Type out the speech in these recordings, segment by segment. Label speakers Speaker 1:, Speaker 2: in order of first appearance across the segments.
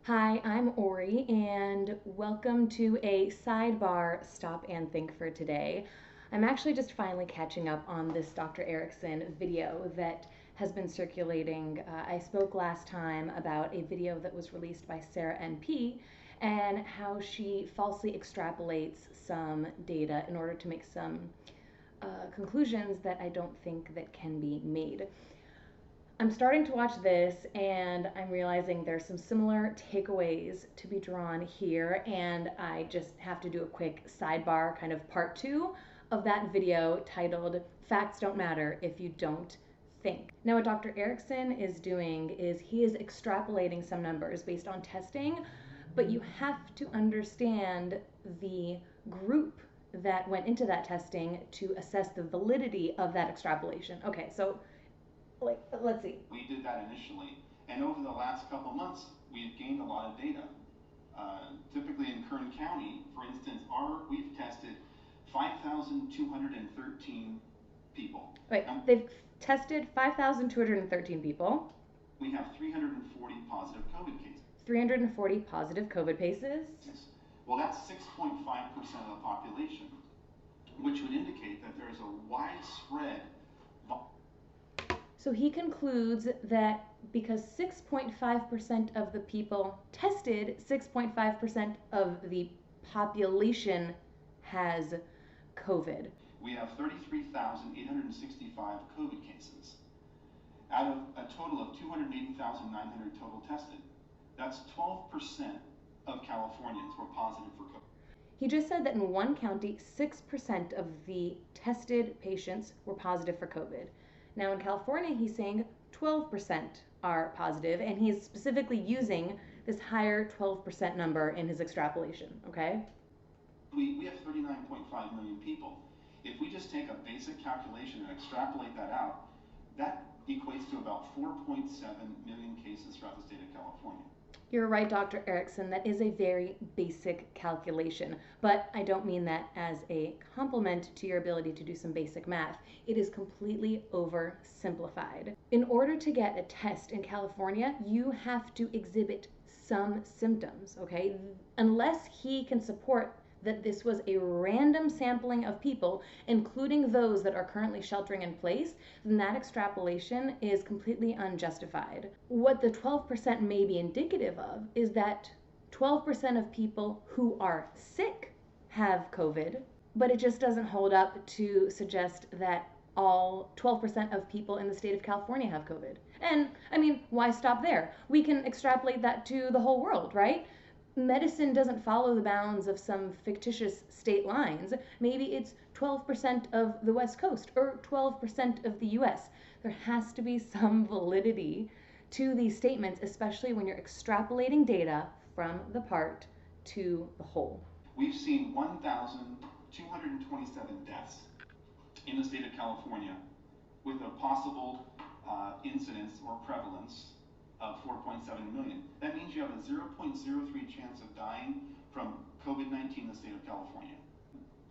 Speaker 1: Hi, I'm Ori, and welcome to a sidebar stop and think for today. I'm actually just finally catching up on this Dr. Erickson video that has been circulating. I spoke last time about a video that was released by Sarah NP and how she falsely extrapolates some data in order to make some conclusions that I don't think that can be made. I'm starting to watch this and I'm realizing there's some similar takeaways to be drawn here, and I just have to do a quick sidebar, kind of part two of that video titled Facts Don't Matter If You Don't Think. Now, what Dr. Erickson is doing is he is extrapolating some numbers based on testing, but you have to understand the group that went into that testing to assess the validity of that extrapolation. Okay, so let's see.
Speaker 2: We did that initially, and over the last couple months, we've gained a lot of data. Typically in Kern County, for instance, we've tested 5,213 people.
Speaker 1: Wait, they've tested 5,213 people.
Speaker 2: We have 340 positive COVID cases.
Speaker 1: 340 positive COVID cases?
Speaker 2: Yes. Well, that's 6.5% of the population, which would indicate that there's a widespread.
Speaker 1: So he concludes that because 6.5% of the people tested, 6.5% of the population has COVID.
Speaker 2: We have 33,865 COVID cases out of a total of 280,900 total tested. That's 12% of Californians were positive for COVID.
Speaker 1: He just said that in one county, 6% of the tested patients were positive for COVID. Now in California, he's saying 12% are positive, and he's specifically using this higher 12% number in his extrapolation, okay?
Speaker 2: We have 39.5 million people. If we just take a basic calculation and extrapolate that out, that equates to about 4.7 million cases throughout the state of California.
Speaker 1: You're right, Dr. Erickson. That is a very basic calculation, but I don't mean that as a compliment to your ability to do some basic math. It is completely oversimplified. In order to get a test in California, you have to exhibit some symptoms, okay? Unless he can support that this was a random sampling of people, including those that are currently sheltering in place, then that extrapolation is completely unjustified. What the 12% may be indicative of is that 12% of people who are sick have COVID, but it just doesn't hold up to suggest that all 12% of people in the state of California have COVID. And I mean, why stop there? We can extrapolate that to the whole world, right? Medicine doesn't follow the bounds of some fictitious state lines. Maybe it's 12% of the West Coast or 12% of the US. There has to be some validity to these statements, especially when you're extrapolating data from the part to the whole.
Speaker 2: We've seen 1,227 deaths in the state of California with a possible incidence or prevalence of 4.7 million. That means you have a 0.03 chance of dying from COVID-19 in the state of California.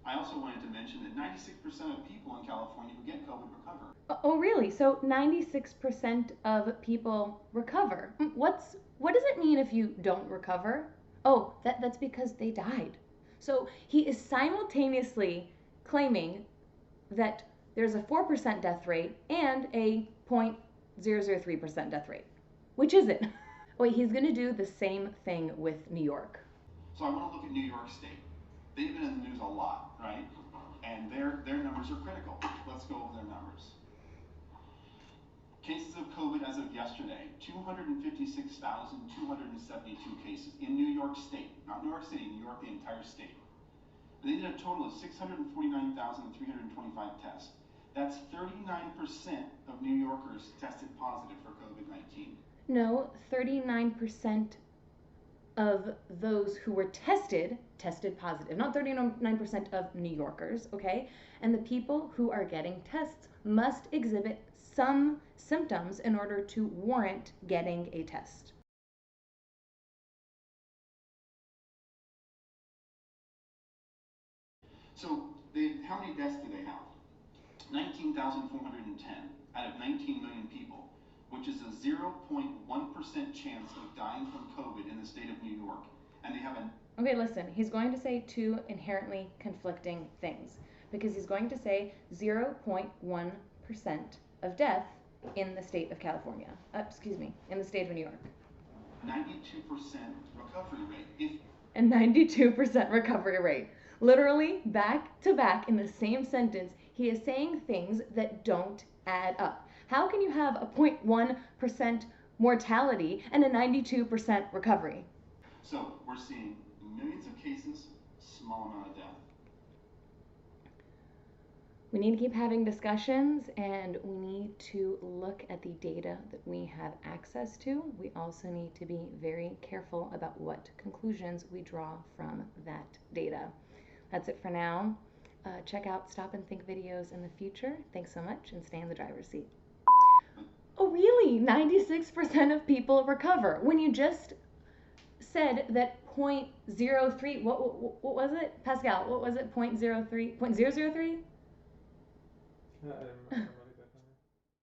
Speaker 2: I also wanted to mention that 96% of people in California who get COVID recover.
Speaker 1: Oh, really? So 96% of people recover. What does it mean if you don't recover? Oh, that's because they died. So he is simultaneously claiming that there's a 4% death rate and a 0.003% death rate. Which is it? Wait, he's going to do the same thing with New York.
Speaker 2: So I want to look at New York State. They've been in the news a lot, right? And their numbers are critical. Let's go over their numbers. Cases of COVID as of yesterday, 256,272 cases in New York State. Not New York City, New York, the entire state. They did a total of 649,325 tests. That's 39% of New Yorkers tested positive for COVID-19.
Speaker 1: No, 39% of those who were tested positive, not 39% of New Yorkers, okay? And the people who are getting tests must exhibit some symptoms in order to warrant getting a test.
Speaker 2: So how many deaths do they have? 19,410 out of 19 million people, which is a 0.1% chance of dying from COVID in the state of New York. And they have an...
Speaker 1: Okay, listen, he's going to say two inherently conflicting things, because he's going to say 0.1% of death in the state of California. In the state of New York.
Speaker 2: 92% recovery rate.
Speaker 1: And 92% recovery rate. Literally, back to back in the same sentence, he is saying things that don't add up. How can you have a 0.1% mortality and a 92% recovery?
Speaker 2: So we're seeing millions of cases, small amount of death.
Speaker 1: We need to keep having discussions, and we need to look at the data that we have access to. We also need to be very careful about what conclusions we draw from that data. That's it for now. Check out Stop and Think videos in the future. Thanks so much, and stay in the driver's seat. Oh, really? 96% of people recover. When you just said that 0.03, what was it? Pascal, what was it? 0.03? 0.003?